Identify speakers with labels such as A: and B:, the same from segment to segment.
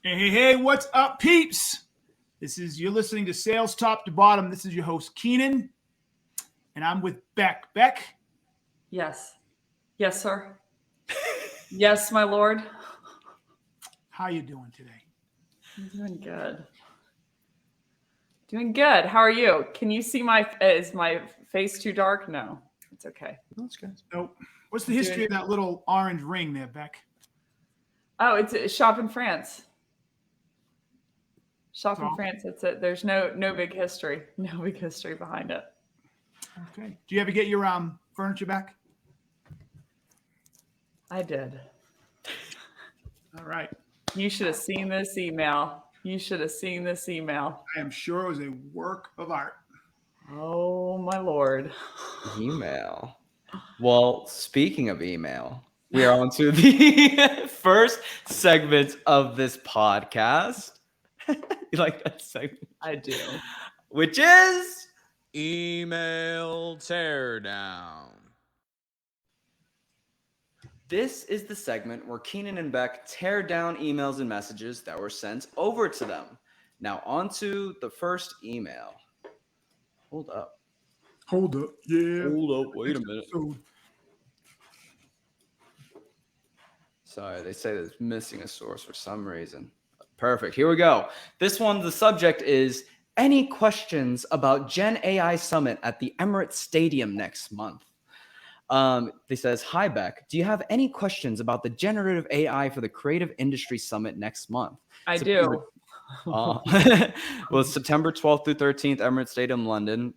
A: Hey, what's up, peeps? You're listening to Sales Top to Bottom. This is your host, Keenan, and I'm with Becc. Becc?
B: Yes. Yes, sir. Yes, my lord.
A: How you doing today?
B: I'm doing good. Doing good. How are you? Can you see is my face too dark? No, it's okay.
C: That's good.
A: So, what's the history of that little orange ring there, Becc?
B: Oh, it's a shop in France. Shop in France. That's it. There's no big history. No big history behind it.
A: Okay. Do you ever get your furniture back?
B: I did.
A: All right.
B: You should have seen this email. You should have seen this email.
A: I am sure it was a work of art.
B: Oh, my lord.
C: Email. Well, speaking of email, we are on to the first segment of this podcast. You like that segment?
B: I do.
C: Which is
D: Email Teardown.
C: This is the segment where Keenan and Becc tear down emails and messages that were sent over to them. Now on to the first email. Hold up.
A: Yeah.
C: Hold up. Wait a minute. Sorry, they say there's missing a source for some reason. Perfect. Here we go. This one, the subject is any questions about Gen AI Summit at the Emirates Stadium next month? They says, hi, Becc. Do you have any questions about the generative AI for the Creative Industry Summit next month?
B: I do.
C: Well, September 12th through 13th, Emirates Stadium, London, ?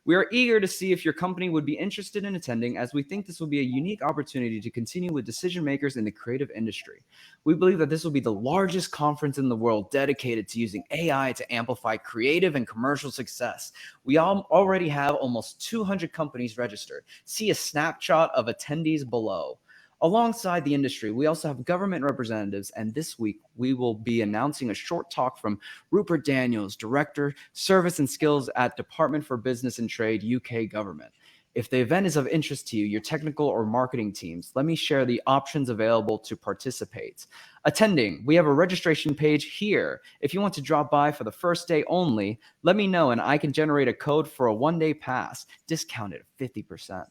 C: We are eager to see if your company would be interested in attending, as we think this will be a unique opportunity to continue with decision makers in the creative industry. We believe that this will be the largest conference in the world dedicated to using AI to amplify creative and commercial success. We already have almost 200 companies registered. See a snapshot of attendees below. Alongside the industry, we also have government representatives, and this week we will be announcing a short talk from Rupert Daniels, Director, Service and Skills at Department for Business and Trade, UK Government. If the event is of interest to you, your technical or marketing teams, let me share the options available to participate. Attending, we have a registration page here. If you want to drop by for the first day only, let me know and I can generate a code for a one-day pass, discounted 50%.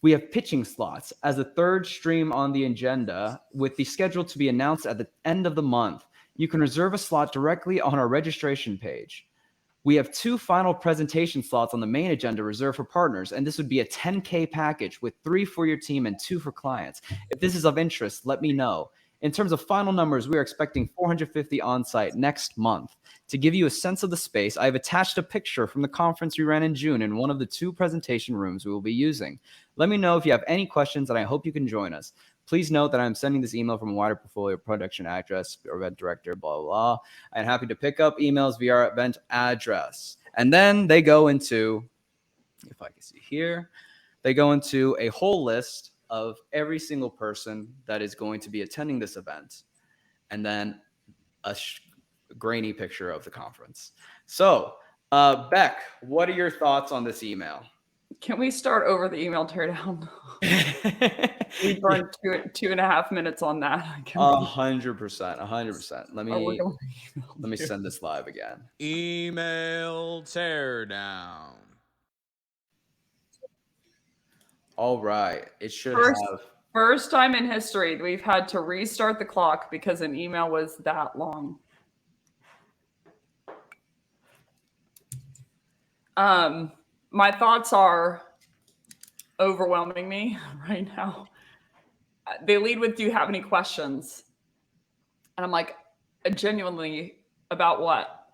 C: We have pitching slots as a third stream on the agenda, with the schedule to be announced at the end of the month. You can reserve a slot directly on our registration page. We have 2 final presentation slots on the main agenda reserved for partners, and this would be a 10K package with 3 for your team and 2 for clients. If this is of interest, let me know. In terms of final numbers, we are expecting 450 on-site next month. To give you a sense of the space, I have attached a picture from the conference we ran in June in one of the 2 presentation rooms we will be using. Let me know if you have any questions, and I hope you can join us. Please note that I'm sending this email from a wider portfolio production address, or event director, blah, blah, blah. I'm happy to pick up emails via our event address. And then they go into, if I can see here, they go into a whole list of every single person that is going to be attending this event, and then a grainy picture of the conference. So, Becc, what are your thoughts on this email?
B: Can we start over the email teardown? We burned 2.5 minutes on that.
C: 100%. Let me send this live again.
D: Email Teardown.
C: All right. It should
B: First time in history we've had to restart the clock because an email was that long. My thoughts are overwhelming me right now. They lead with, do you have any questions? And I'm like, genuinely, about what?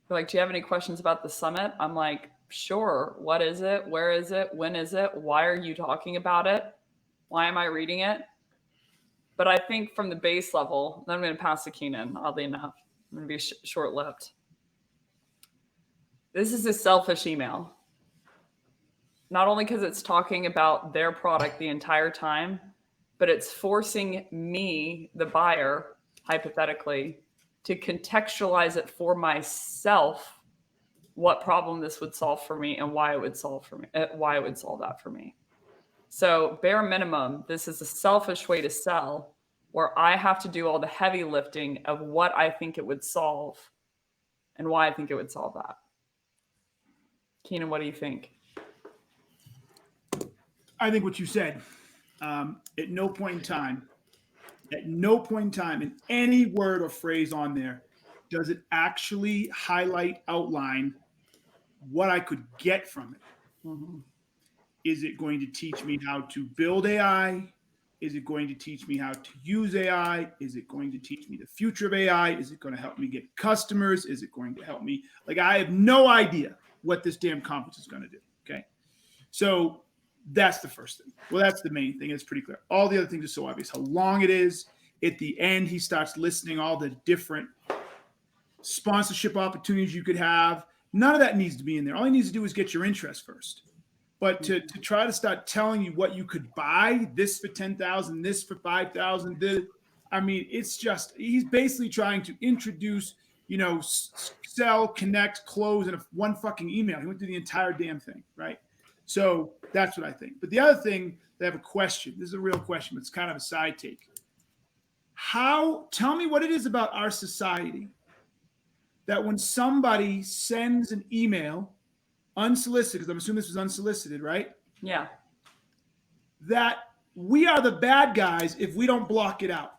B: They're like, do you have any questions about the summit? I'm like, sure. What is it? Where is it? When is it? Why are you talking about it? Why am I reading it? But I think from the base level, then I'm going to pass to Keenan, oddly enough. I'm going to be short-lived. This is a selfish email. Not only because it's talking about their product the entire time, but it's forcing me, the buyer, hypothetically, to contextualize it for myself, what problem this would solve for me and why it would solve that for me. So bare minimum, this is a selfish way to sell where I have to do all the heavy lifting of what I think it would solve and why I think it would solve that. Keenan, what do you think?
A: I think what you said, at no point in time in any word or phrase on there does it actually highlight, outline what I could get from it.
B: Mm-hmm.
A: Is it going to teach me how to build AI? Is it going to teach me how to use AI? Is it going to teach me the future of AI? Is it going to help me get customers? Is it going to help me? Like, I have no idea what this damn conference is going to do. Okay. So that's the first thing. Well, that's the main thing. It's pretty clear. All the other things are so obvious. How long it is. At the end, he starts listing all the different sponsorship opportunities you could have. None of that needs to be in there. All he needs to do is get your interest first. But to try to start telling you what you could buy, this for 10,000, this for 5,000, I mean, it's just, he's basically trying to introduce, sell, connect, close in one fucking email. He went through the entire damn thing, right? So that's what I think. But the other thing, they have a question. This is a real question, but it's kind of a side take. Tell me what it is about our society that when somebody sends an email, unsolicited, because I'm assuming this was unsolicited, right?
B: Yeah.
A: That we are the bad guys if we don't block it out.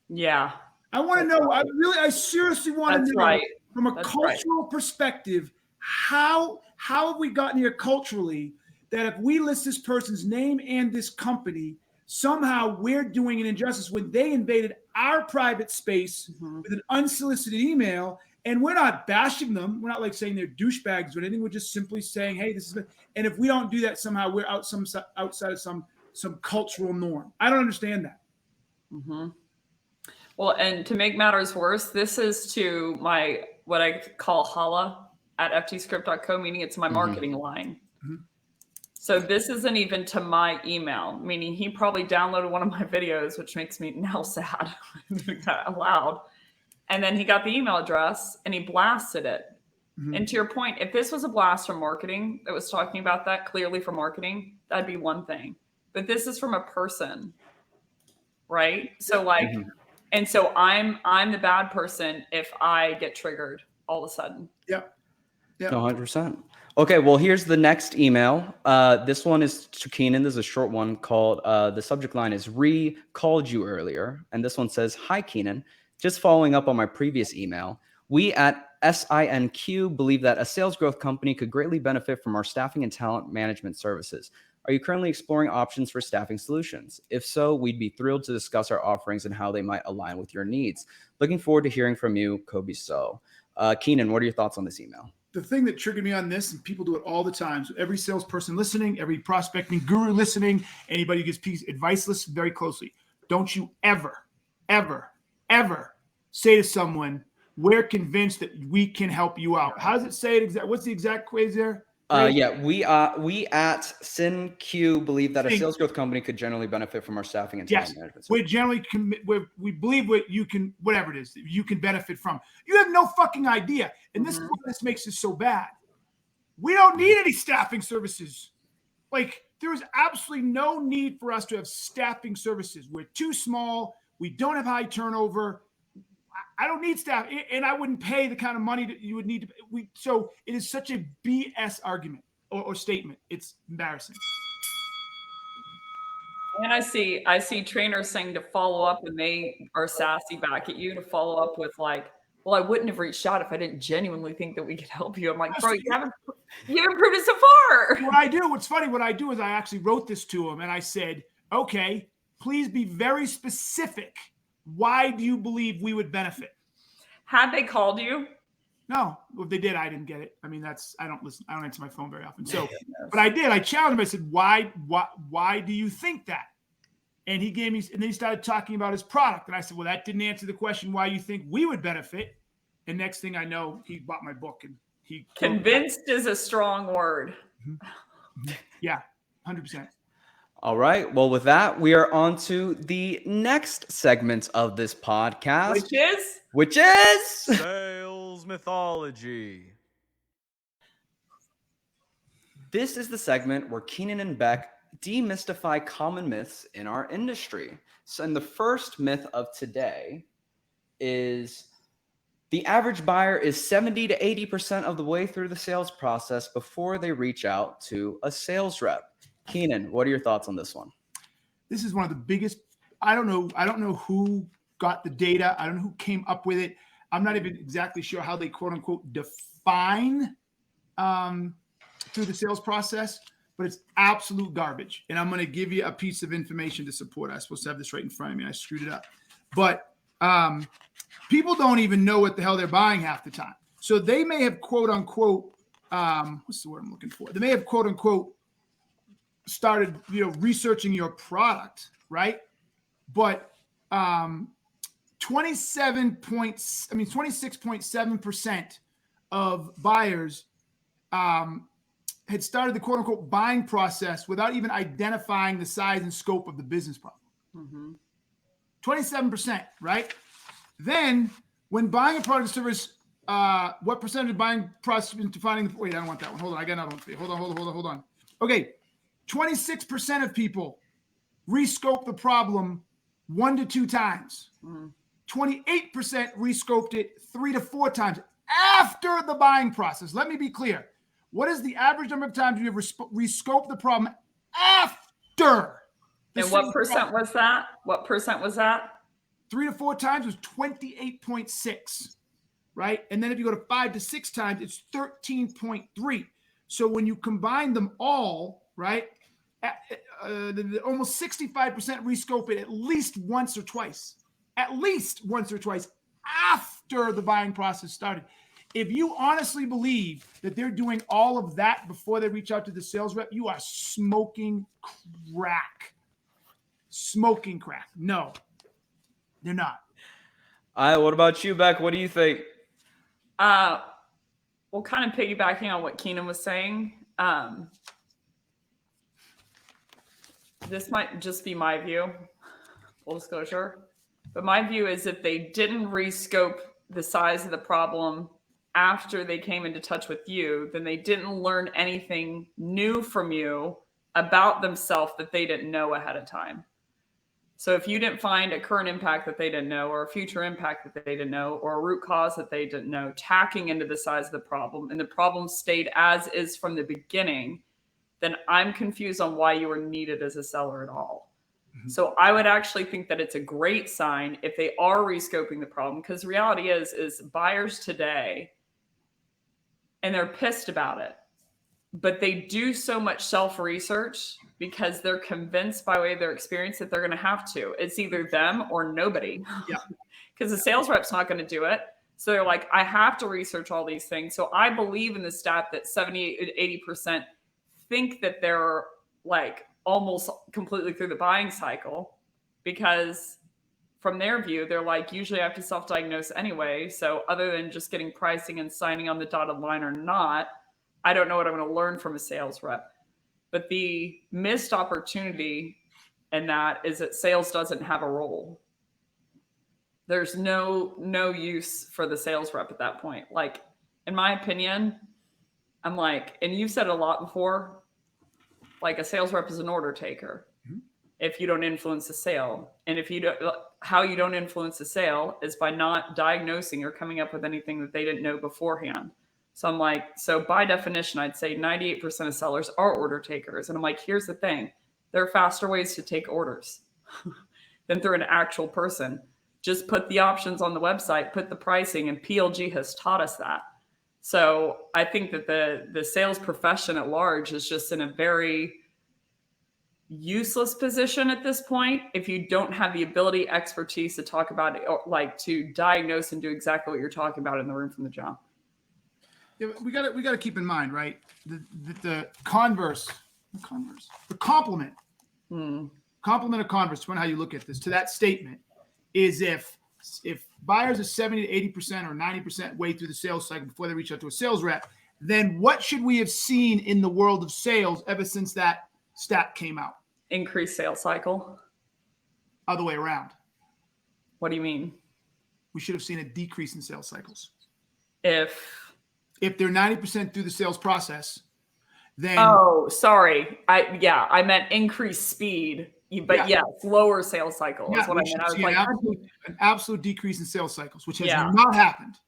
B: Yeah.
A: I want to know, I seriously want to know from a cultural perspective, how have we gotten here culturally that if we list this person's name and this company, somehow we're doing an injustice when they invaded our private space with an unsolicited email. And we're not bashing them. We're not like saying they're douchebags or anything. We're just simply saying, hey, this is. And if we don't do that, somehow we're outside of some cultural norm. I don't understand that.
B: Mm-hmm. Well, and to make matters worse, this is to my what I call holla at ftscript.co, meaning it's my marketing line. Mm-hmm. So this isn't even to my email, meaning he probably downloaded one of my videos, which makes me now sad out loud. And then he got the email address and he blasted it. Mm-hmm. And to your point, if this was a blast from marketing that was talking about that clearly for marketing, that'd be one thing. But this is from a person, right? So and so I'm the bad person if I get triggered all of a sudden.
A: Yep.
C: 100%. Okay, well, here's the next email. This one is to Keenan. This is a short one called, the subject line is called you earlier. And this one says, hi, Keenan. Just following up on my previous email, we at SINQ believe that a sales growth company could greatly benefit from our staffing and talent management services. Are you currently exploring options for staffing solutions? If so, we'd be thrilled to discuss our offerings and how they might align with your needs. Looking forward to hearing from you, Kobe So. Keenan, what are your thoughts on this email?
A: The thing that triggered me on this, and people do it all the time, so every salesperson listening, every prospecting guru listening, anybody who gives piece advice, listen very closely. Don't you ever say to someone, we're convinced that we can help you out. How does it say it exactly? What's the exact phrase there?
C: Yeah, we at SINQ believe that a sales growth company could generally benefit from our staffing and talent management.
A: We generally we believe what you can, whatever it is, you can benefit from. You have no fucking idea. And this is what this makes it so bad. We don't need any staffing services. Like, there is absolutely no need for us to have staffing services. We're too small. We don't have high turnover. I don't need staff, and I wouldn't pay the kind of money that you would need to. So it is such a BS argument or statement. It's embarrassing.
B: And I see trainers saying to follow up, and they are sassy back at you to follow up with like, well, I wouldn't have reached out if I didn't genuinely think that we could help you. I'm like, bro, you haven't proved it so far.
A: What's funny, what I do is I actually wrote this to him and I said, okay, please be very specific. Why do you believe we would benefit?
B: Had they called you?
A: No, if they did, I didn't get it. I mean, I don't listen. I don't answer my phone very often. So, but I did. I challenged him. I said, why do you think that? And he gave me, and then he started talking about his product. And I said, well, that didn't answer the question why you think we would benefit. And next thing I know, he bought my book and he
B: convinced is a strong word.
A: Yeah, 100%.
C: All right. Well, with that, we are on to the next segment of this podcast. Which is
D: Sales Mythology.
C: This is the segment where Keenan and Becc demystify common myths in our industry. So, and the first myth of today is the average buyer is 70 to 80% of the way through the sales process before they reach out to a sales rep. Keenan, what are your thoughts on this one?
A: This is one of the biggest. I don't know who got the data. I don't know who came up with it. I'm not even exactly sure how they quote unquote define through the sales process, but it's absolute garbage. And I'm going to give you a piece of information to support. I was supposed to have this right in front of me. I screwed it up. But people don't even know what the hell they're buying half the time. So they may have quote unquote, what's the word I'm looking for? They may have quote unquote started, researching your product, right? But 26.7% of buyers had started the quote unquote buying process without even identifying the size and scope of the business problem. 27%, right? Then when buying a product or service, what percentage of buying process into finding the, wait, I don't want that one. Hold on. I got another one for you. Hold on. Okay. 26% of people rescope the problem 1 to 2 times. 28% rescoped it 3 to 4 times after the buying process. Let me be clear. What is the average number of times you have rescoped the problem after?
B: And what percent was that? What percent was that?
A: 3 to 4 times was 28.6, right? And then if you go to 5 to 6 times, it's 13.3. So when you combine them all, right, almost 65% rescope it at least once or twice after the buying process started. If you honestly believe that they're doing all of that before they reach out to the sales rep, you are smoking crack. No, they're not.
C: What about you, Becc? What do you think?
B: Well, kind of piggybacking on what Keenan was saying, this might just be my view, full disclosure, but my view is if they didn't rescope the size of the problem after they came into touch with you, then they didn't learn anything new from you about themselves that they didn't know ahead of time. So if you didn't find a current impact that they didn't know, or a future impact that they didn't know, or a root cause that they didn't know, tacking into the size of the problem, and the problem stayed as is from the beginning, then I'm confused on why you were needed as a seller at all. So I would actually think that it's a great sign if they are rescoping the problem, because the reality is buyers today, and they're pissed about it, but they do so much self-research because they're convinced by way of their experience that they're going to have to. It's either them or nobody.
A: Yeah.
B: Because the sales rep's not going to do it. So they're like, I have to research all these things. So I believe in the stat that 70, 80% think that they're like almost completely through the buying cycle, because from their view, they're like, usually I have to self-diagnose anyway. So other than just getting pricing and signing on the dotted line or not, I don't know what I'm going to learn from a sales rep. But the missed opportunity in that is that sales doesn't have a role. There's no use for the sales rep at that point. Like, in my opinion, I'm like, and you've said it a lot before, like a sales rep is an order taker. If you don't influence the sale. And if you don't, how you don't influence the sale is by not diagnosing or coming up with anything that they didn't know beforehand. So I'm like, so by definition, I'd say 98% of sellers are order takers. And I'm like, here's the thing. There are faster ways to take orders than through an actual person. Just put the options on the website, put the pricing, and PLG has taught us that. So I think that the sales profession at large is just in a very useless position at this point if you don't have the ability, expertise to talk about it, or like to diagnose and do exactly what you're talking about in the room from the jump.
A: Yeah, we got to keep in mind, right? The complement of converse, depending on how you look at this, to that statement is if buyers are 70 to 80% or 90% way through the sales cycle before they reach out to a sales rep, then what should we have seen in the world of sales ever since that stat came out?
B: Increased sales cycle.
A: Other way around.
B: What do you mean?
A: We should have seen a decrease in sales cycles.
B: If
A: they're 90% through the sales process then
B: Oh, sorry. I meant increase speed, but
A: Yeah.
B: yes, lower sales cycle is
A: yeah,
B: what I
A: we should
B: meant. I was
A: see
B: like,
A: an absolute decrease in sales cycles, which has
B: Yeah.
A: not happened.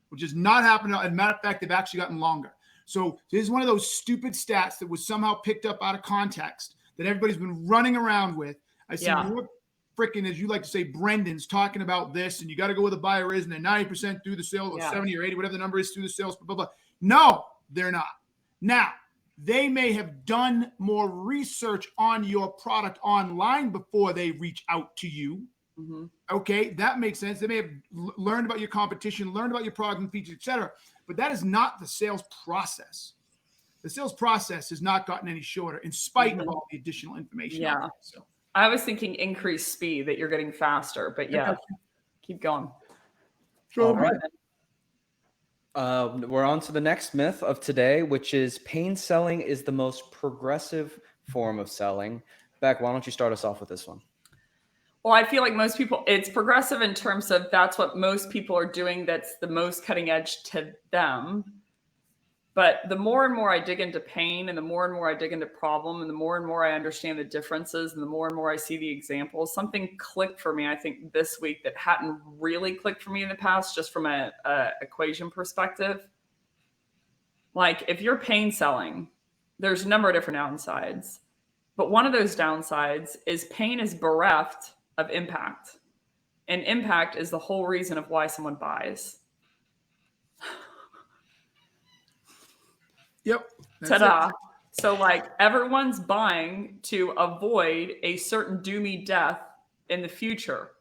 A: Which has not happened. As a matter of fact, they've actually gotten longer. So this is one of those stupid stats that was somehow picked up out of context that everybody's been running around with. I see
B: Yeah.
A: more freaking, as you like to say, Brendan's talking about this, and you got to go where the buyer is, and they're 90% through the sale, or
B: Yeah.
A: 70 or 80, whatever the number is, through the sales, blah, blah, blah. No, they're not. Now, they may have done more research on your product online before they reach out to you.
B: mm-hmm.
A: Okay, that makes sense. They may have learned about your competition, learned about your product and features, etc. But that is not the sales process. The sales process has not gotten any shorter in spite of all the additional information.
B: Yeah.
A: So
B: I was thinking increased speed, that you're getting faster, but yeah, keep going.
C: All right. We're on to the next myth of today, which is pain selling is the most progressive form of selling. Becc, why don't you start us off with this one?
B: Well, I feel like most people, it's progressive in terms of that's what most people are doing. That's the most cutting edge to them. But the more and more I dig into pain, and the more I dig into problem, and the more I understand the differences, and the more I see the examples, something clicked for me, I think, this week that hadn't really clicked for me in the past, just from a equation perspective. Like, if you're pain selling, there's a number of different downsides. But one of those downsides is pain is bereft of impact. And impact is the whole reason of why someone buys.
A: Yep.
B: Ta-da. So like everyone's buying to avoid a certain doomy death in the future,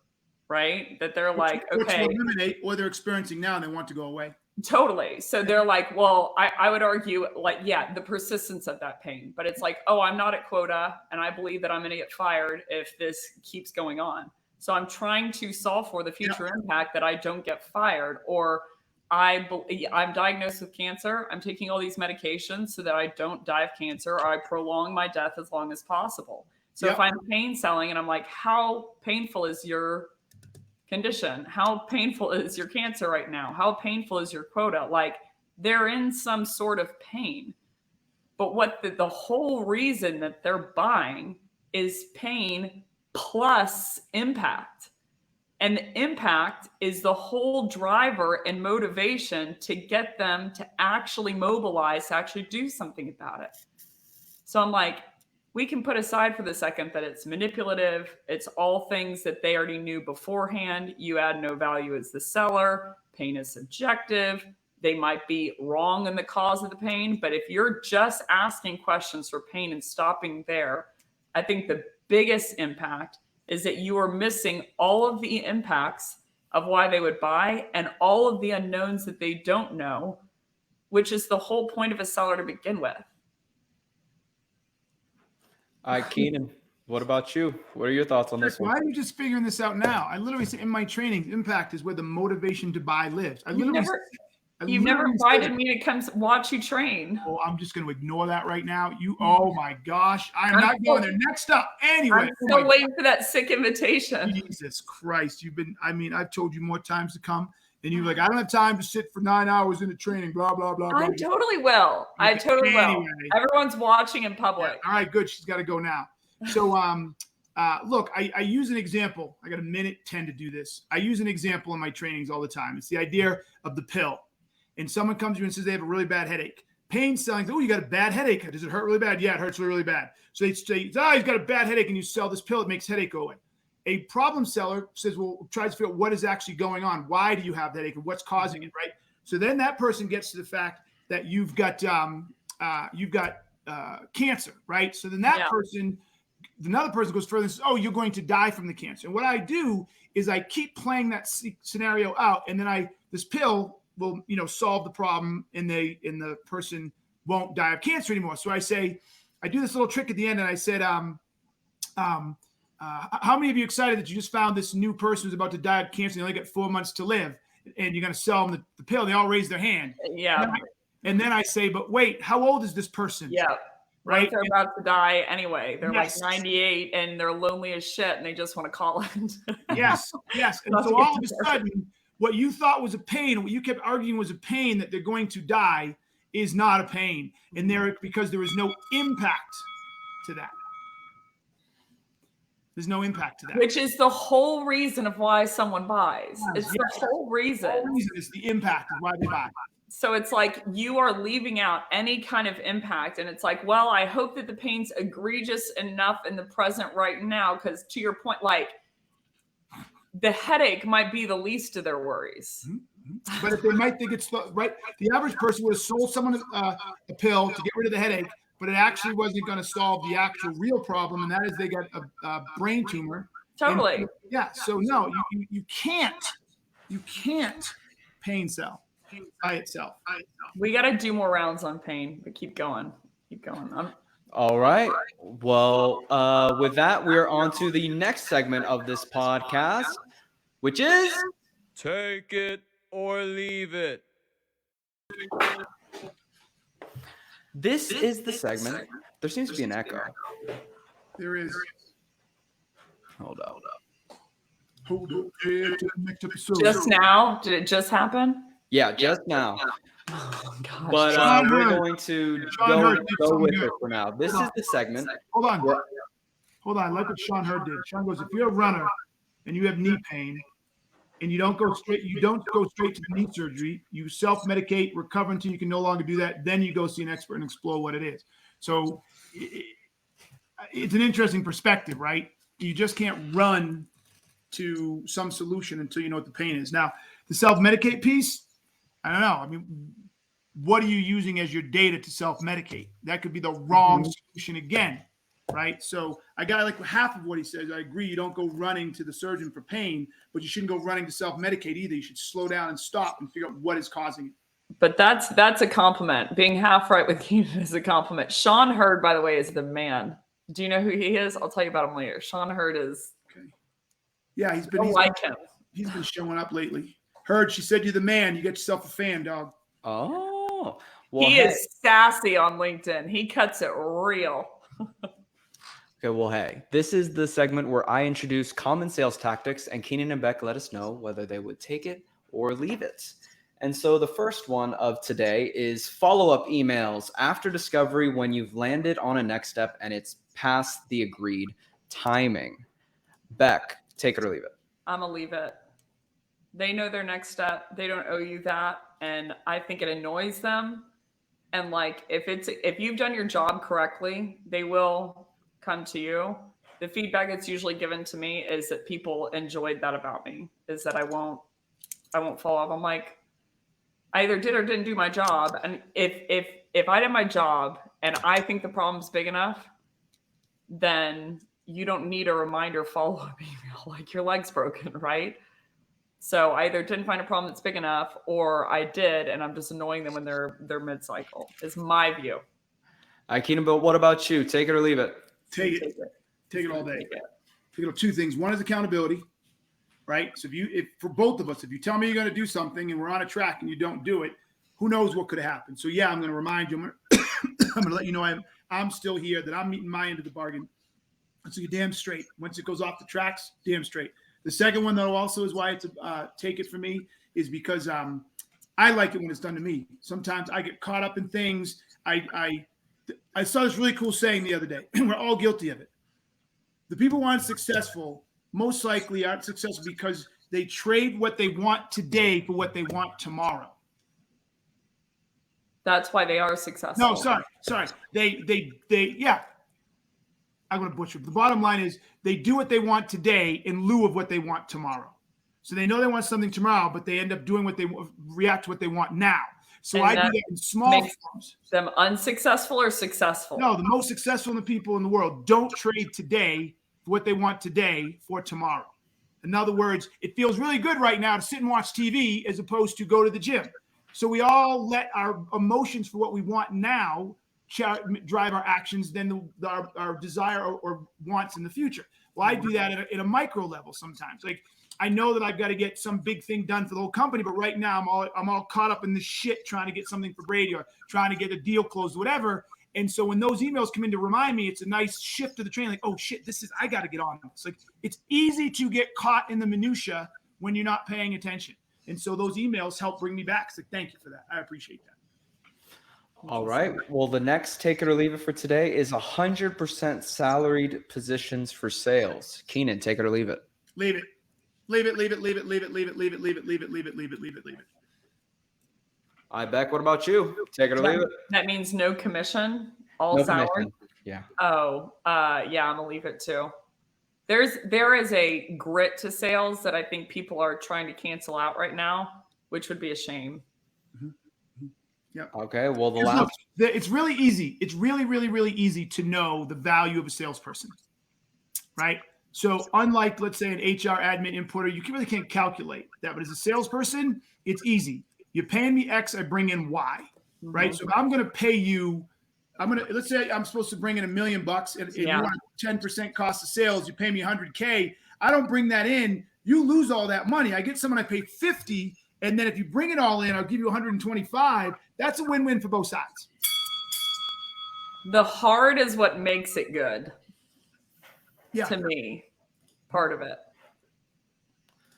B: right? That they're like, okay.
A: Which will eliminate what they're experiencing now and they want to go away.
B: Totally. So they're like, well, I would argue like, yeah, the persistence of that pain, but it's like, oh, I'm not at quota and I believe that I'm going to get fired if this keeps going on. So I'm trying to solve for the future impact that I don't get fired, or I'm diagnosed with cancer. I'm taking all these medications so that I don't die of cancer, or I prolong my death as long as possible. So if I'm pain selling and I'm like, how painful is your condition? How painful is your cancer right now? How painful is your quota? Like, they're in some sort of pain. But what the whole reason that they're buying is pain plus impact. And the impact is the whole driver and motivation to get them to actually mobilize, to actually do something about it. So I'm like, we can put aside for the second that it's manipulative. It's all things that they already knew beforehand. You add no value as the seller. Pain is subjective. They might be wrong in the cause of the pain. But if you're just asking questions for pain and stopping there, I think the biggest impact is that you are missing all of the impacts of why they would buy and all of the unknowns that they don't know, which is the whole point of a seller to begin with.
C: All right, Keenan, what about you? What are your thoughts on this one?
A: Why are you just figuring this out now? I literally say in my training, impact is where the motivation to buy lives.
B: You've never invited me to come watch you train.
A: Oh, I'm just going to ignore that right now. Oh my gosh. I'm not going there. Next up. Anyway.
B: I'm still waiting for that sick invitation.
A: Jesus Christ. I've told you more times to come. And you're like, I don't have time to sit for 9 hours in the training, blah, blah, blah.
B: I totally will. I totally will. Everyone's watching in public.
A: Yeah. All right, good. She's got to go now. So, look, I use an example. I got a minute 10 to do this. I use an example in my trainings all the time. It's the idea of the pill. And someone comes to you and says they have a really bad headache. Pain selling, oh, you got a bad headache. Does it hurt really bad? Yeah, it hurts really, really bad. So they say, he's got a bad headache, and you sell this pill. It makes headache go away. A problem seller says, well, tries to figure out what is actually going on. Why do you have that headache, and what's causing it, right? So then that person gets to the fact that you've got cancer, right? So then another person goes further and says, oh, you're going to die from the cancer. And what I do is I keep playing that scenario out, and then this pill will, solve the problem, and the person won't die of cancer anymore. So I do this little trick at the end, and I said, how many of you excited that you just found this new person who's about to die of cancer and they only got 4 months to live, and you're going to sell them the pill? They all raise their hand.
B: Yeah.
A: And then I say, but wait, how old is this person?
B: Yeah.
A: Right.
B: They're about to die anyway. They're like 98 and they're lonely as shit and they just want to call it.
A: Yes. And so all of a sudden, what you thought was a pain, what you kept arguing was a pain that they're going to die, is not a pain. And because there is no impact to that. There's no impact to that.
B: Which is the whole reason of why someone buys. It's the whole reason.
A: The whole reason is the impact of why they buy.
B: So it's like you are leaving out any kind of impact. And it's like, well, I hope that the pain's egregious enough in the present right now. Because to your point, like the headache might be the least of their worries.
A: Mm-hmm. But if they might think it's right, the average person would have sold someone a pill to get rid of the headache, but it actually wasn't going to solve the actual real problem, and that is they got a brain tumor.
B: Totally.
A: And, yeah. So no, you can't pain sell by itself.
B: We got to do more rounds on pain, but keep going. Keep going.
C: All right. Well, with that, we are on to the next segment of this podcast, which is
D: Take it or leave it.
C: This is the segment. There seems to be an echo.
A: There is.
C: Hold up.
A: Hold up. Next episode.
B: Just now? Did it just happen?
C: Yeah, just now.
B: Oh, gosh.
C: But we're going to go with
A: good.
C: it for now. This is the segment.
A: Hold on. Like what Sean Hurd did. Sean goes, if you're a runner and you have knee pain and you don't go straight to the knee surgery, you self-medicate, recover until you can no longer do that, then you go see an expert and explore what it is. So it's an interesting perspective, right? You just can't run to some solution until you know what the pain is. Now, the self-medicate piece, I don't know. I mean, what are you using as your data to self-medicate? That could be the wrong solution again, right? So I got like half of what he says. I agree. You don't go running to the surgeon for pain, but you shouldn't go running to self-medicate either. You should slow down and stop and figure out what is causing it.
B: But that's a compliment. Being half right with Keenan is a compliment. Sean Hurd, by the way, is the man. Do you know who he is? I'll tell you about him later. Sean Hurd is.
A: Okay. Yeah, he's been showing up lately. Hurd, she said you're the man. You get yourself a fan, dog.
C: Oh, well,
B: he is sassy on LinkedIn. He cuts it real.
C: Okay, well, hey, this is the segment where I introduce common sales tactics, and Keenan and Becc let us know whether they would take it or leave it. And so the first one of today is follow-up emails after discovery when you've landed on a next step and it's past the agreed timing. Becc, take it or leave it.
B: I'm going to leave it. They know their next step. They don't owe you that. And I think it annoys them. And like, if you've done your job correctly, they will come to you. The feedback that's usually given to me is that people enjoyed that about me, is that I won't follow up. I'm like, I either did or didn't do my job. And if I did my job and I think the problem's big enough, then you don't need a reminder follow-up email like your leg's broken, right? So I either didn't find a problem that's big enough or I did, and I'm just annoying them when they're mid-cycle, is my view.
C: All right, Keenan, but what about you? Take it or leave it?
A: Take it all day. Take it. Two things. One is accountability, right? So if for both of us, if you tell me you're going to do something and we're on a track and you don't do it, who knows what could have happened? So yeah, I'm going to remind you. I'm going to let you know I'm still here, that I'm meeting my end of the bargain. So you're damn straight. Once it goes off the tracks, damn straight. The second one, though, also is why it's take it for me, is because I like it when it's done to me. Sometimes I get caught up in things. I saw this really cool saying the other day. We're all guilty of it. The people who aren't successful most likely aren't successful because they trade what they want today for what they want tomorrow.
B: That's why they are successful.
A: No, sorry. Yeah. I'm going to butcher it. The bottom line is they do what they want today in lieu of what they want tomorrow. So they know they want something tomorrow, but they end up doing react to what they want now. So I do that in small forms.
B: Them unsuccessful or successful?
A: No, the most successful people in the world don't trade today for what they want today for tomorrow. In other words, it feels really good right now to sit and watch TV as opposed to go to the gym. So we all let our emotions for what we want now drive our actions than our desire or wants in the future. Well, I do that at a micro level sometimes. Like, I know that I've got to get some big thing done for the whole company, but right now I'm all caught up in this shit trying to get something for Brady or trying to get a deal closed, whatever. And so when those emails come in to remind me, it's a nice shift of the train. Like, oh shit, I got to get on this. Like, it's easy to get caught in the minutia when you're not paying attention. And so those emails help bring me back. So thank you for that. I appreciate that.
C: All right. Well, the next take it or leave it for today is 100% salaried positions for sales. Keenan, take it or leave it.
A: Leave it. Leave it, leave it, leave it, leave it, leave it, leave it, leave it, leave it, leave it, leave it, leave it, leave it.
C: All right, Becc, what about you? Take it or leave it.
B: That means no commission, all
C: No
B: salary.
C: commission. Yeah.
B: Oh, yeah, I'm gonna leave it too. There is a grit to sales that I think people are trying to cancel out right now, which would be a shame.
A: Yep.
C: Okay. Well, the
A: Look,
C: last.
A: it's really easy. It's really, really, really easy to know the value of a salesperson, right? So unlike, let's say, an HR admin importer, you really can't calculate that. But as a salesperson, it's easy. You're paying me X, I bring in Y, right? So if I'm going to pay you, let's say I'm supposed to bring in $1 million and you want 10% cost of sales, you pay me $100K. I don't bring that in. You lose all that money. I get someone I pay 50, and then if you bring it all in, I'll give you 125. That's a win-win for both sides.
B: The hard is what makes it good.
A: Yeah.
B: To me, part of it.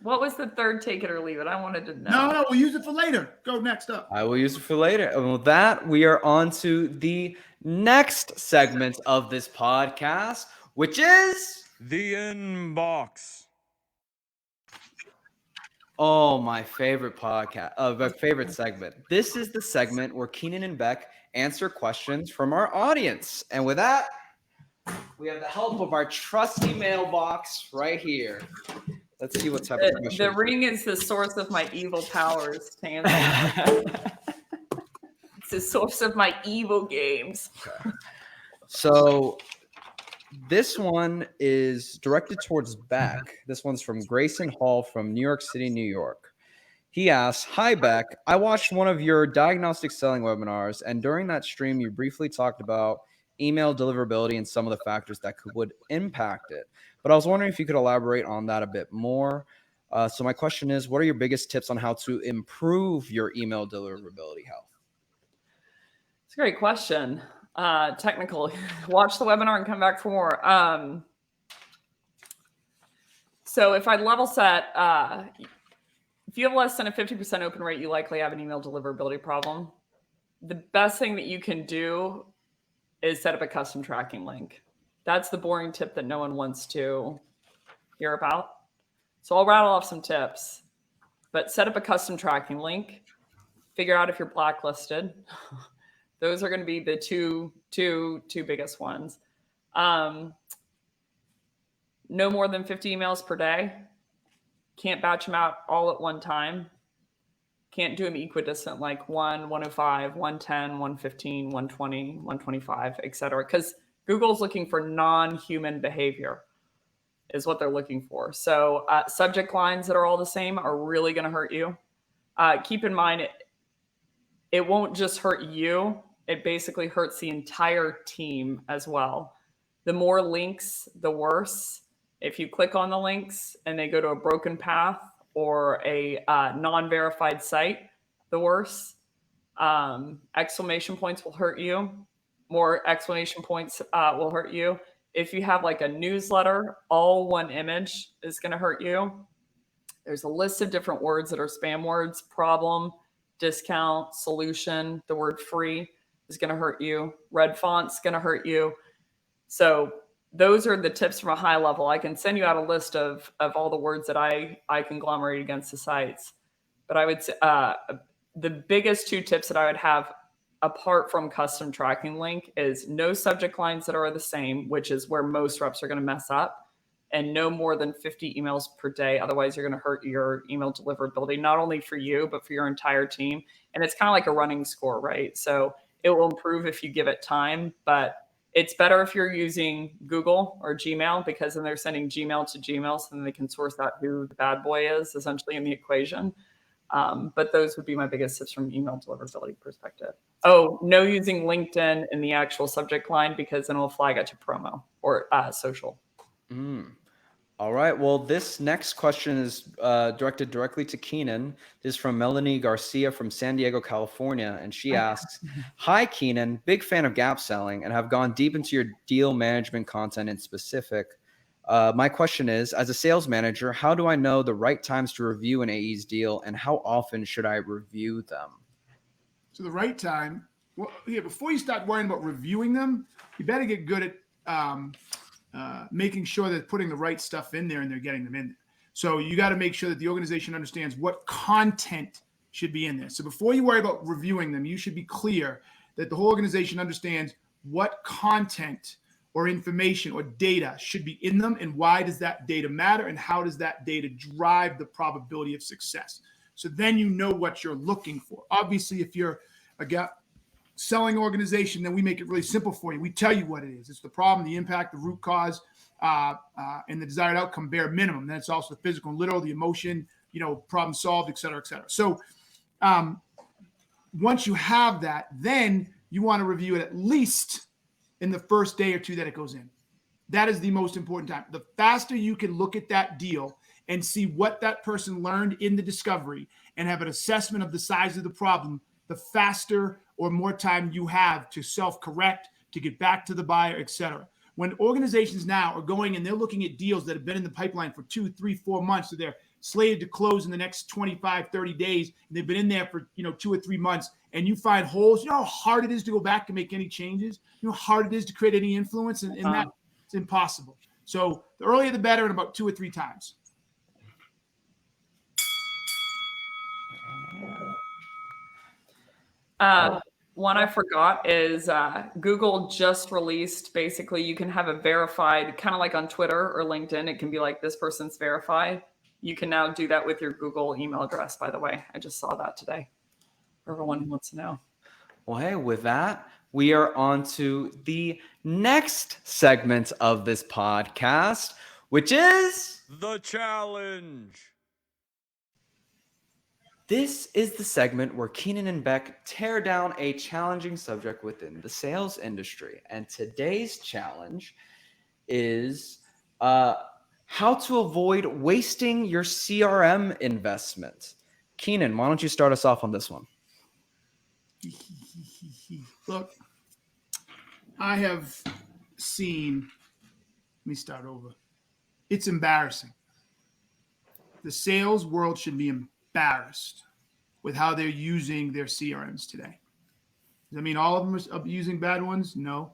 B: What was the third take it or leave it? I wanted to know.
A: No, we'll use it for later. Go next up.
C: I will use it for later. And with that, we are on to the next segment of this podcast, which is
D: The inbox.
C: oh, my favorite podcast, my favorite segment. This is the segment where Keenan and Becc answer questions from our audience. And with that, we have the help of our trusty mailbox right here. Let's see what type of questions.
B: The ring is the source of my evil powers to answer. It's the source of my evil games.
C: Okay. So this one is directed towards Becc. This one's from Grayson Hall from New York City, New York. He asks, "Hi, Becc. I watched one of your diagnostic selling webinars, and during that stream, you briefly talked about email deliverability and some of the factors that would impact it. But I was wondering if you could elaborate on that a bit more. So my question is, what are your biggest tips on how to improve your email deliverability health?"
B: It's a great question. Technical. Watch the webinar and come back for more. So if I level set, if you have less than a 50% open rate, you likely have an email deliverability problem. The best thing that you can do is set up a custom tracking link. That's the boring tip that no one wants to hear about. So I'll rattle off some tips, but set up a custom tracking link, figure out if you're blacklisted. Those are going to be the two biggest ones. No more than 50 emails per day. Can't batch them out all at one time. Can't do them equidistant, like 105, 110, 115, 120, 125, et cetera. Because Google's looking for non-human behavior is what they're looking for. So subject lines that are all the same are really going to hurt you. Keep in mind, it won't just hurt you. It basically hurts the entire team as well. The more links, the worse. If you click on the links and they go to a broken path or a non-verified site, the worse. Exclamation points will hurt you. More exclamation points will hurt you. If you have like a newsletter, all one image is going to hurt you. There's a list of different words that are spam words: problem, discount, solution. The word free is going to hurt you. Red font's going to hurt you. So those are the tips from a high level. I can send you out a list of all the words that I conglomerate against the sites. But I would say the biggest two tips that I would have apart from custom tracking link is no subject lines that are the same, which is where most reps are going to mess up, and no more than 50 emails per day. Otherwise, you're going to hurt your email deliverability, not only for you, but for your entire team. And it's kind of like a running score, right? So it will improve if you give it time, but it's better if you're using Google or Gmail, because then they're sending Gmail to Gmail, so then they can source out who the bad boy is essentially in the equation. But those would be my biggest tips from email deliverability perspective. Oh, no using LinkedIn in the actual subject line, because then it'll flag it to promo or social.
C: All right. Well, this next question is directed directly to Keenan. This is from Melanie Garcia from San Diego, California. And she asks, "Hi, Keenan. Big fan of gap selling and have gone deep into your deal management content in specific. My question is, as a sales manager, how do I know the right times to review an AE's deal, and how often should I review them?"
A: So the right time, Well, yeah, before you start worrying about reviewing them, you better get good at making sure they're putting the right stuff in there and they're getting them in there. So you got to make sure that the organization understands what content should be in there. So before you worry about reviewing them, you should be clear that the whole organization understands what content or information or data should be in them, and why does that data matter, and how does that data drive the probability of success. So then you know what you're looking for. Obviously, if you're a selling organization, then we make it really simple for you. We tell you what it is. It's the problem, the impact, the root cause, and the desired outcome, bare minimum. Then it's also the physical and literal, the emotion, problem solved, et cetera, et cetera. So once you have that, then you want to review it at least in the first day or two that it goes in. That is the most important time. The faster you can look at that deal and see what that person learned in the discovery and have an assessment of the size of the problem, the faster or more time you have to self-correct, to get back to the buyer, et cetera. When organizations now are going and they're looking at deals that have been in the pipeline for 2, 3, 4 months, so they're slated to close in the next 25, 30 days, and they've been in there for 2 or 3 months, and you find holes, you know how hard it is to go back and make any changes? You know how hard it is to create any influence? And that it's impossible. So the earlier the better, and about 2 or 3 times.
B: One I forgot is Google just released, basically you can have a verified, kind of like on Twitter or LinkedIn, it can be like this person's verified. You can now do that with your Google email address, by the way. I just saw that today. For everyone who wants to know.
C: Well, hey, with that, we are on to the next segment of this podcast, which is
D: The challenge.
C: This is the segment where Keenan and Becc tear down a challenging subject within the sales industry. And today's challenge is how to avoid wasting your CRM investment. Keenan, why don't you start us off on this one?
A: Look, I have seen, let me start over. It's embarrassing. The sales world should be embarrassed with how they're using their CRMs today. Does that mean all of them are using bad ones? No.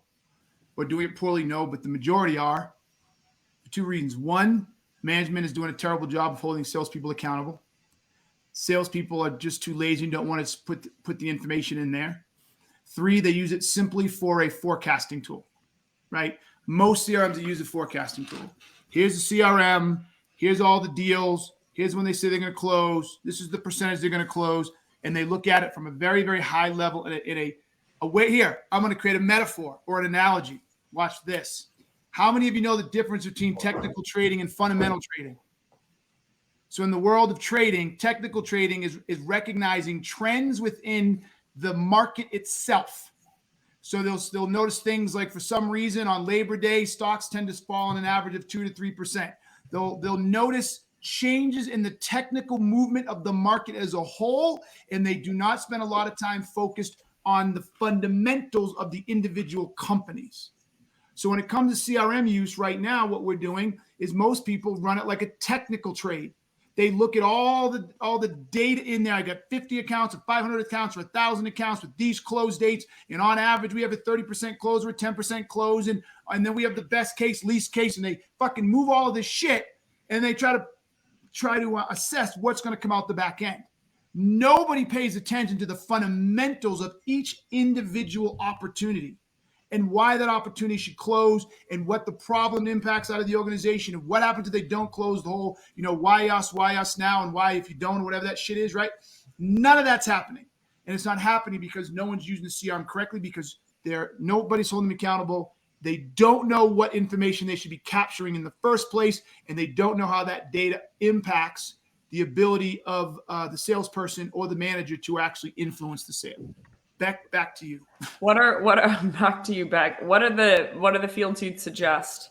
A: Or doing it poorly? No, but the majority are. For 2 reasons. One, management is doing a terrible job of holding salespeople accountable. Salespeople are just too lazy and don't want to put the information in there. 3, they use it simply for a forecasting tool, right? Most CRMs use a forecasting tool. Here's the CRM. Here's all the deals. Here's when they say they're going to close. This is the percentage they're going to close. And they look at it from a very, very high level in a way. Here, I'm going to create a metaphor or an analogy. Watch this. How many of you know the difference between technical trading and fundamental trading? So in the world of trading, technical trading is recognizing trends within the market itself. So they'll notice things like, for some reason on Labor Day, stocks tend to fall on an average of 2 to 3%. They'll notice changes in the technical movement of the market as a whole, and they do not spend a lot of time focused on the fundamentals of the individual companies. So when it comes to CRM use right now, what we're doing is most people run it like a technical trade. They look at all the data in there. I got 50 accounts or 500 accounts or 1,000 accounts with these close dates. And on average, we have a 30% close or a 10% close. And then we have the best case, least case. And they fucking move all of this shit. And they try to assess what's going to come out the back end. Nobody pays attention to the fundamentals of each individual opportunity and why that opportunity should close and what the problem impacts out of the organization and what happens if they don't close the whole, why us now, and why if you don't, or whatever that shit is, right? None of that's happening. And it's not happening because no one's using the CRM correctly, because nobody's holding them accountable. They don't know what information they should be capturing in the first place, and they don't know how that data impacts the ability of the salesperson or the manager to actually influence the sale. Back to you.
B: What are back to you, Becc? What are the fields you'd suggest?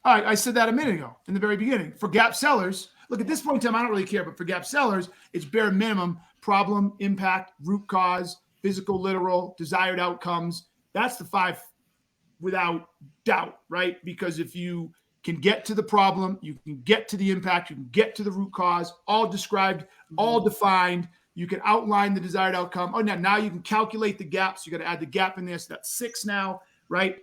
A: All right, I said that a minute ago in the very beginning. For gap sellers, look, at this point in time, I don't really care, but for gap sellers, it's bare minimum: problem, impact, root cause, physical, literal, desired outcomes. That's the 5 without doubt, right? Because if you can get to the problem, you can get to the impact, you can get to the root cause, all described, all defined, You can outline the desired outcome. Oh, now you can calculate the gaps. You got to add the gap in there. So that's 6 now, right?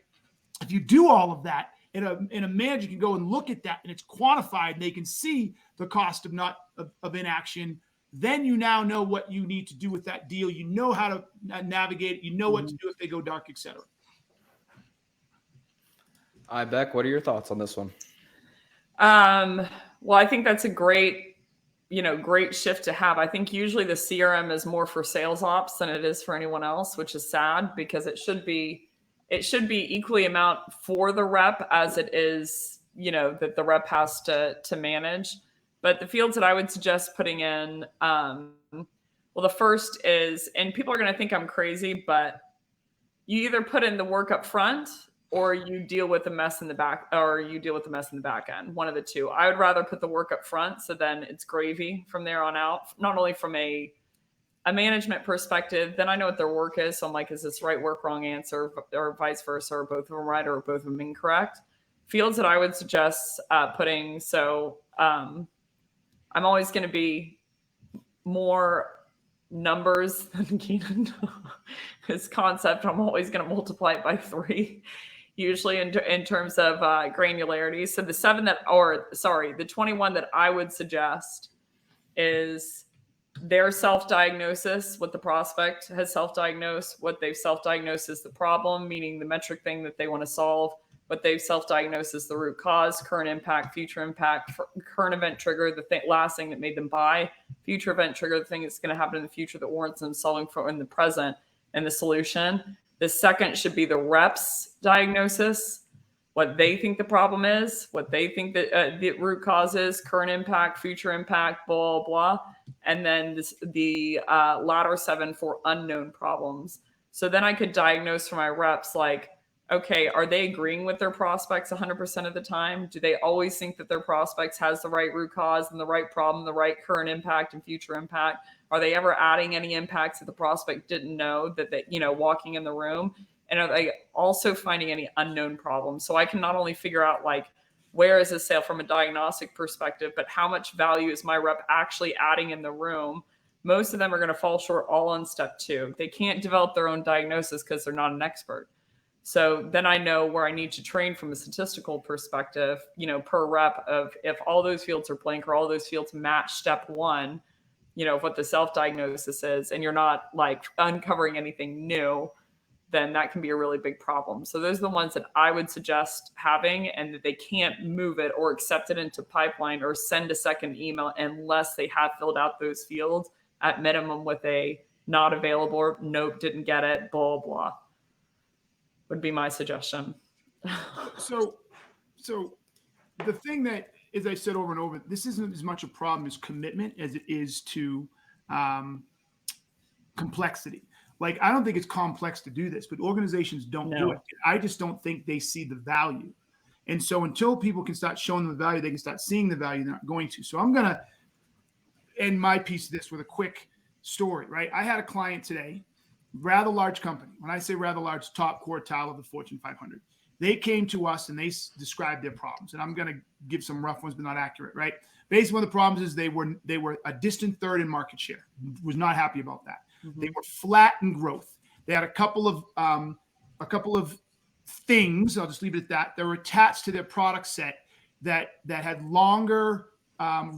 A: If you do all of that, in a manager can go and look at that and it's quantified and they can see the cost of inaction. Then you now know what you need to do with that deal. You know how to navigate it. You know what to do if they go dark, et cetera.
C: Becc, what are your thoughts on this one?
B: Well, I think that's a great shift to have. I think usually the CRM is more for sales ops than it is for anyone else, which is sad because it should be equally amount for the rep as it is, that the rep has to manage. But the fields that I would suggest putting in, well, the first is, and people are going to think I'm crazy, but you either put in the work up front or you deal with the mess in the back, end, one of the two. I would rather put the work up front. So then it's gravy from there on out, not only from a management perspective, then I know what their work is. So I'm like, is this right work, wrong answer, or vice versa, or both of them right, or both of them incorrect? Fields that I would suggest putting. So I'm always going to be more numbers than Keenan. His concept, I'm always going to multiply it by 3, usually in terms of granularity. So the 21 that I would suggest is their self-diagnosis, what the prospect has self-diagnosed, what they've self-diagnosed as the problem, meaning the metric thing that they want to solve, what they've self-diagnosed as the root cause, current impact, future impact, current event trigger, the last thing that made them buy, future event trigger, the thing that's going to happen in the future that warrants them solving for in the present, and the solution. The second should be the rep's diagnosis, what they think the problem is, what they think that the root cause is, current impact, future impact, blah, blah. And then the latter 7 for unknown problems. So then I could diagnose for my reps, like, okay, are they agreeing with their prospects 100% of the time? Do they always think that their prospects has the right root cause and the right problem, the right current impact and future impact? Are they ever adding any impacts that the prospect didn't know that walking in the room? And are they also finding any unknown problems? So I can not only figure out like, where is this sale from a diagnostic perspective, but how much value is my rep actually adding in the room? Most of them are going to fall short all on step 2. They can't develop their own diagnosis because they're not an expert. So then I know where I need to train from a statistical perspective, per rep of if all those fields are blank or all those fields match step 1, of what the self-diagnosis is, and you're not like uncovering anything new, then that can be a really big problem. So those are the ones that I would suggest having, and that they can't move it or accept it into pipeline or send a second email unless they have filled out those fields at minimum with a not available or nope, didn't get it, blah, blah, would be my suggestion.
A: So the thing that, as I said over and over, this isn't as much a problem as commitment as it is to complexity. Like, I don't think it's complex to do this, but organizations don't do it. I just don't think they see the value. And so until people can start showing them the value, they can start seeing the value, they're not going to. So I'm going to end my piece of this with a quick story, right? I had a client today, rather large company. When I say rather large, top quartile of the Fortune 500. They came to us and they described their problems. And I'm going to give some rough ones, but not accurate, right? Basically, one of the problems is they were a distant third in market share. Was not happy about that. Mm-hmm. They were flat in growth. They had a couple of things. I'll just leave it at that. That were attached to their product set that had longer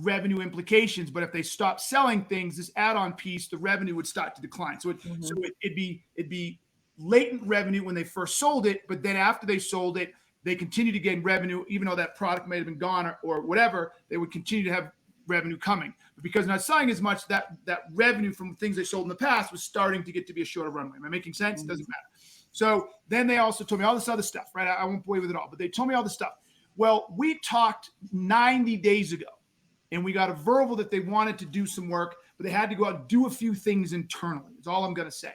A: revenue implications. But if they stopped selling things, this add-on piece, the revenue would start to decline. So it'd be latent revenue when they first sold it, but then after they sold it, they continue to gain revenue, even though that product may have been gone or whatever. They would continue to have revenue coming, but because not selling as much, that revenue from things they sold in the past was starting to get to be a shorter runway. Am I making sense? It doesn't matter. So then they also told me all this other stuff, right? I won't bore you with it all, but they told me all this stuff. Well, we talked 90 days ago and we got a verbal that they wanted to do some work, but they had to go out and do a few things internally. That's all I'm going to say.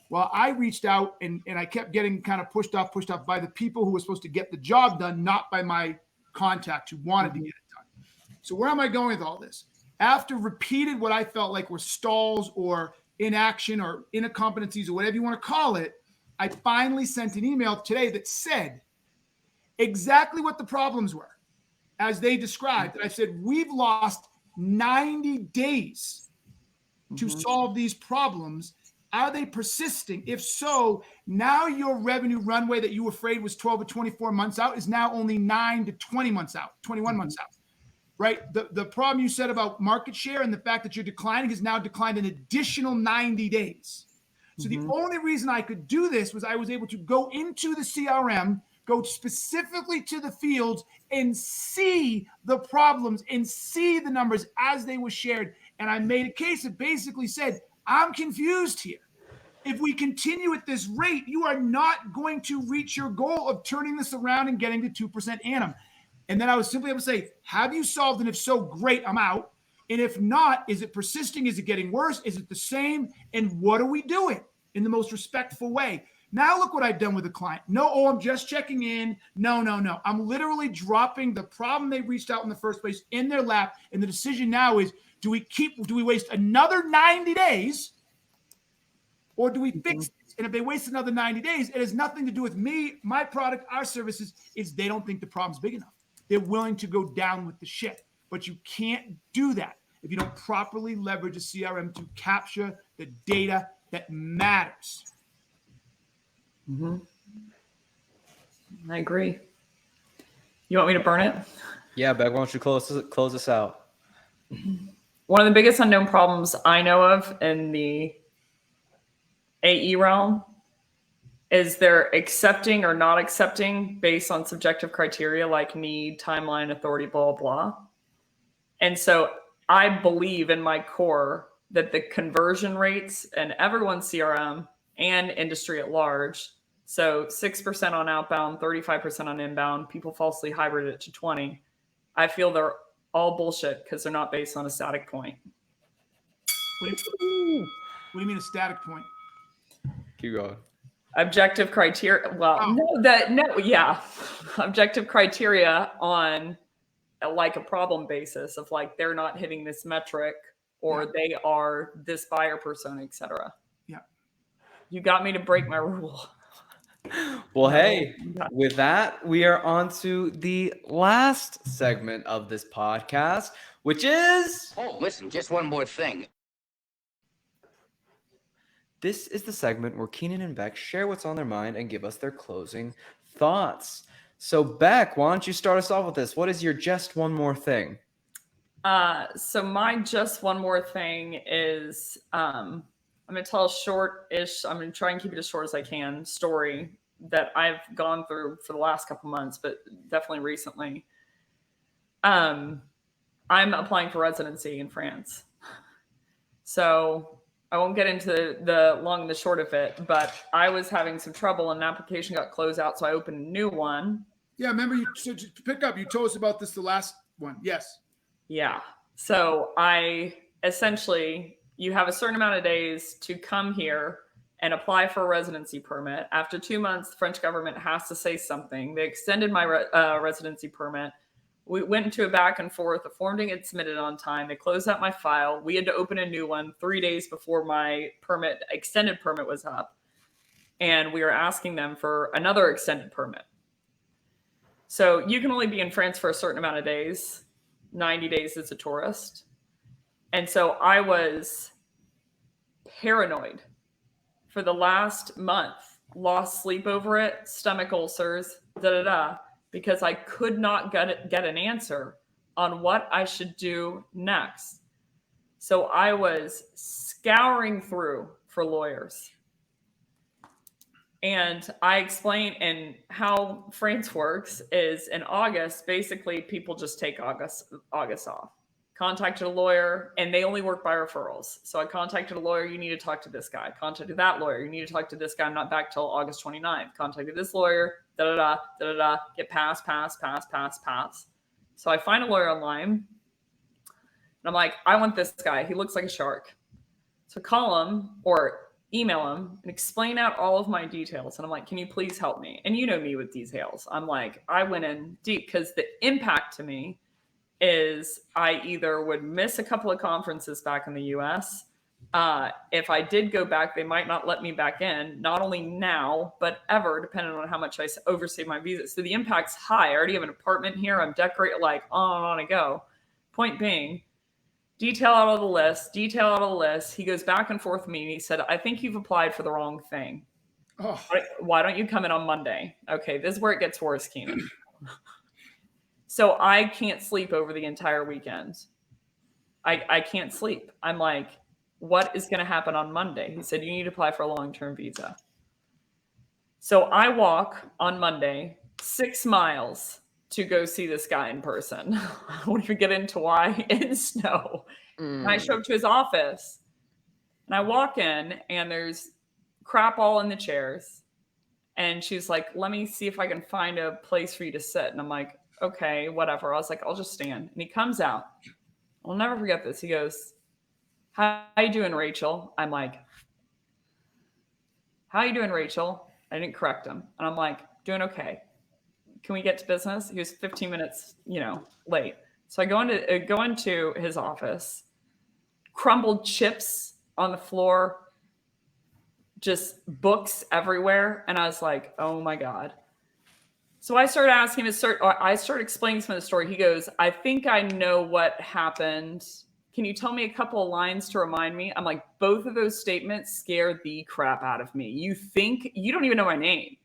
A: Well, I reached out and I kept getting kind of pushed off by the people who were supposed to get the job done, not by my contact who wanted to get it done. So where am I going with all this? After repeated what I felt like were stalls or inaction or incompetencies or whatever you want to call it, I finally sent an email today that said exactly what the problems were as they described. And I said, we've lost 90 days to solve these problems? Are they persisting? If so, now your revenue runway that you were afraid was 12 or 24 months out is now only 9 to 20 months out, 21 months out, right? The problem you said about market share and the fact that you're declining has now declined an additional 90 days. So the only reason I could do this was I was able to go into the CRM, go specifically to the fields and see the problems and see the numbers as they were shared. And I made a case that basically said, I'm confused here. If we continue at this rate, you are not going to reach your goal of turning this around and getting to 2% annum. And then I was simply able to say, have you solved? And if so, great, I'm out. And if not, is it persisting? Is it getting worse? Is it the same? And what are we doing in the most respectful way? Now look what I've done with the client. No, oh, I'm just checking in. No. I'm literally dropping the problem they reached out in the first place in their lap. And the decision now is, do we waste another 90 days? Or do we fix this? And if they waste another 90 days, it has nothing to do with me, my product, our services. Is they don't think the problem's big enough. They're willing to go down with the ship. But you can't do that if you don't properly leverage a CRM to capture the data that matters.
B: I agree. You want me to burn it?
C: Yeah, Becc, why don't you close us out?
B: One of the biggest unknown problems I know of in the AE realm is they're accepting or not accepting based on subjective criteria like need, timeline, authority, blah, blah. And so I believe in my core that the conversion rates in everyone's CRM and industry at large, so 6% on outbound, 35% on inbound, people falsely hybrid it to 20. I feel they're all bullshit because they're not based on a static point.
A: What do you mean a static point?
C: Keep going.
B: Objective criteria. Well, objective criteria on like a problem basis of like they're not hitting this metric or they are this buyer persona, etc.
A: Yeah.
B: You got me to break my rule.
C: Well, hey, with that, we are on to the last segment of this podcast, which is...
E: Oh, listen, just one more thing.
C: This is the segment where Keenan and Becc share what's on their mind and give us their closing thoughts. So, Becc, why don't you start us off with this? What is your just one more thing?
B: So my just one more thing is I'm going to tell a short-ish, I'm going to try and keep it as short as I can, story that I've gone through for the last couple months, but definitely recently. I'm applying for residency in France. So I won't get into the long and the short of it, but I was having some trouble and an application got closed out, so I opened a new one.
A: Yeah, remember you told us about this the last one. Yes.
B: Yeah. So you have a certain amount of days to come here and apply for a residency permit. After 2 months, the French government has to say something. They extended my residency permit. We went into a back and forth. The form didn't get submitted on time. They closed out my file. We had to open a new one 3 days before my extended permit was up. And we were asking them for another extended permit. So you can only be in France for a certain amount of days. 90 days as a tourist. And so I was paranoid for the last month, lost sleep over it, stomach ulcers, because I could not get an answer on what I should do next. So I was scouring through for lawyers. And I explained, and how France works is in August, basically people just take August off. Contacted a lawyer, and they only work by referrals. So I contacted a lawyer, you need to talk to this guy. Contacted that lawyer, you need to talk to this guy. I'm not back till August 29th. Contacted this lawyer, get pass. So I find a lawyer online, and I'm like, I want this guy. He looks like a shark. So call him or email him and explain out all of my details. And I'm like, can you please help me? And you know me with details. I'm like, I went in deep because the impact to me is I either would miss a couple of conferences back in the US. If I did go back, they might not let me back in, not only now, but ever, depending on how much I overstay my visa. So the impact's high. I already have an apartment here. I'm decorated, like on and on I go. Point being, detail out of the list, detail out of the list. He goes back and forth with me and he said, I think you've applied for the wrong thing.
A: Oh,
B: Why don't you come in on Monday? Okay, this is where it gets worse, Keenan. So I can't sleep over the entire weekend. I can't sleep. I'm like, what is going to happen on Monday? He said, you need to apply for a long-term visa. So I walk on Monday 6 miles to go see this guy in person. I won't even get into why, in snow. And I show up to his office and I walk in and there's crap all in the chairs. And she's like, let me see if I can find a place for you to sit. And I'm like, okay, whatever. I was like, I'll just stand. And he comes out. I'll never forget this. He goes, how you doing, Rachel? I'm like, how you doing, Rachel? I didn't correct him. And I'm like, doing okay. Can we get to business? He was 15 minutes, late. So I go into his office, crumbled chips on the floor, just books everywhere. And I was like, oh my God. So I started asking him I started explaining some of the story. He goes, I think I know what happened. Can you tell me a couple of lines to remind me? I'm like, both of those statements scared the crap out of me. You think you don't even know my name,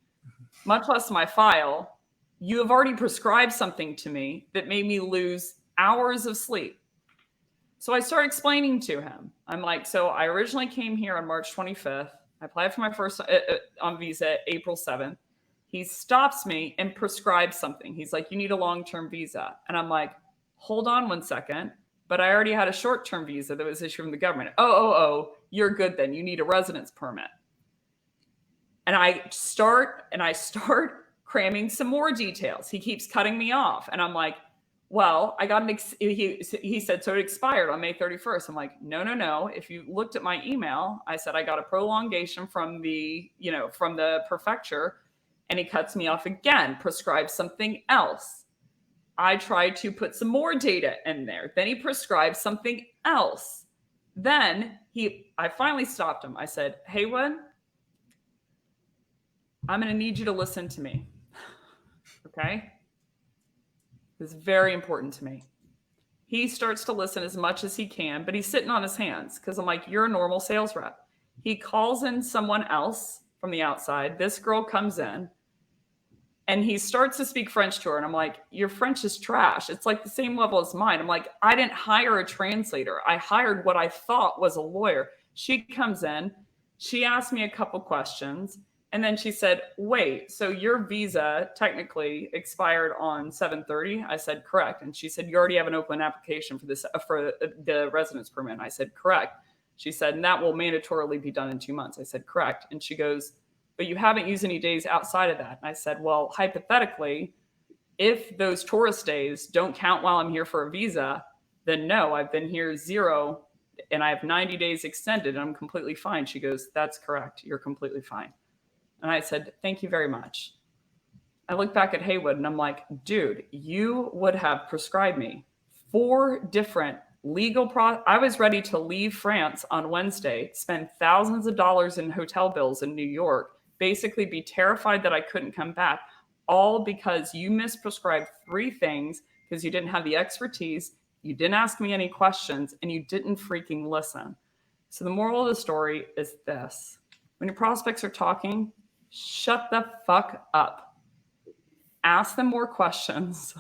B: much less my file. You have already prescribed something to me that made me lose hours of sleep. So I started explaining to him. I'm like, so I originally came here on March 25th. I applied for my first on visa April 7th. He stops me and prescribes something. He's like, you need a long-term visa. And I'm like, hold on one second. But I already had a short-term visa that was issued from the government. Oh, you're good then. You need a residence permit. And I start cramming some more details. He keeps cutting me off. And I'm like, well, I got he said, so it expired on May 31st. I'm like, no. If you looked at my email, I said, I got a prolongation from the prefecture, and he cuts me off again, prescribes something else. I tried to put some more data in there. Then he prescribed something else. Then I finally stopped him. I said, Haywood, I'm going to need you to listen to me. Okay? This is very important to me. He starts to listen as much as he can, but he's sitting on his hands because I'm like, you're a normal sales rep. He calls in someone else from the outside. This girl comes in and he starts to speak French to her. And I'm like, your French is trash. It's like the same level as mine. I'm like, I didn't hire a translator. I hired what I thought was a lawyer. She comes in. She asked me a couple questions. And then she said, wait, so your visa technically expired on 7/30? I said, correct. And she said, you already have an open application for the residence permit. I said, correct. She said, and that will mandatorily be done in 2 months. I said, correct. And she goes, but you haven't used any days outside of that. And I said, well, hypothetically, if those tourist days don't count while I'm here for a visa, then no, I've been here 0 and I have 90 days extended and I'm completely fine. She goes, that's correct. You're completely fine. And I said, thank you very much. I look back at Haywood and I'm like, dude, you would have prescribed me 4 different legal I was ready to leave France on Wednesday, spend thousands of dollars in hotel bills in New York, basically be terrified that I couldn't come back, all because you misprescribed 3 things because you didn't have the expertise, you didn't ask me any questions, and you didn't freaking listen. So the moral of the story is this. When your prospects are talking, shut the fuck up. Ask them more questions.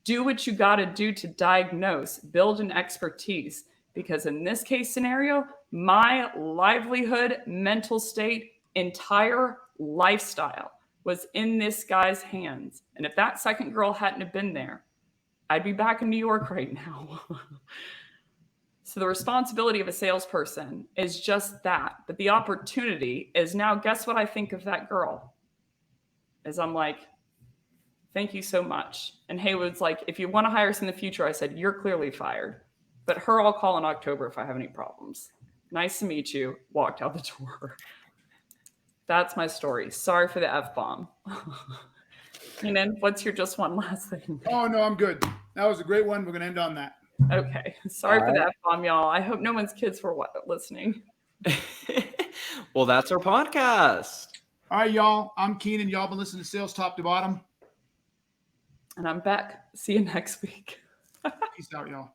B: Do what you got to do to diagnose, build an expertise. Because in this case scenario, my livelihood, mental state, entire lifestyle was in this guy's hands. And if that second girl hadn't have been there, I'd be back in New York right now. So the responsibility of a salesperson is just that. But the opportunity is now, guess what I think of that girl? Is I'm like, thank you so much. And Haywood's like, if you want to hire us in the future, I said, you're clearly fired. But her, I'll call in October if I have any problems. Nice to meet you. Walked out the door. That's my story. Sorry for the F-bomb. Keenan, what's your just one last thing?
A: Oh, no, I'm good. That was a great one. We're going to end on that.
B: Okay. Sorry for the F-bomb, y'all. I hope no one's kids were listening.
C: Well, that's our podcast.
A: All right, y'all. I'm Keenan. Y'all been listening to Sales Top to Bottom.
B: And I'm Becc. See you next week.
A: Peace out, y'all.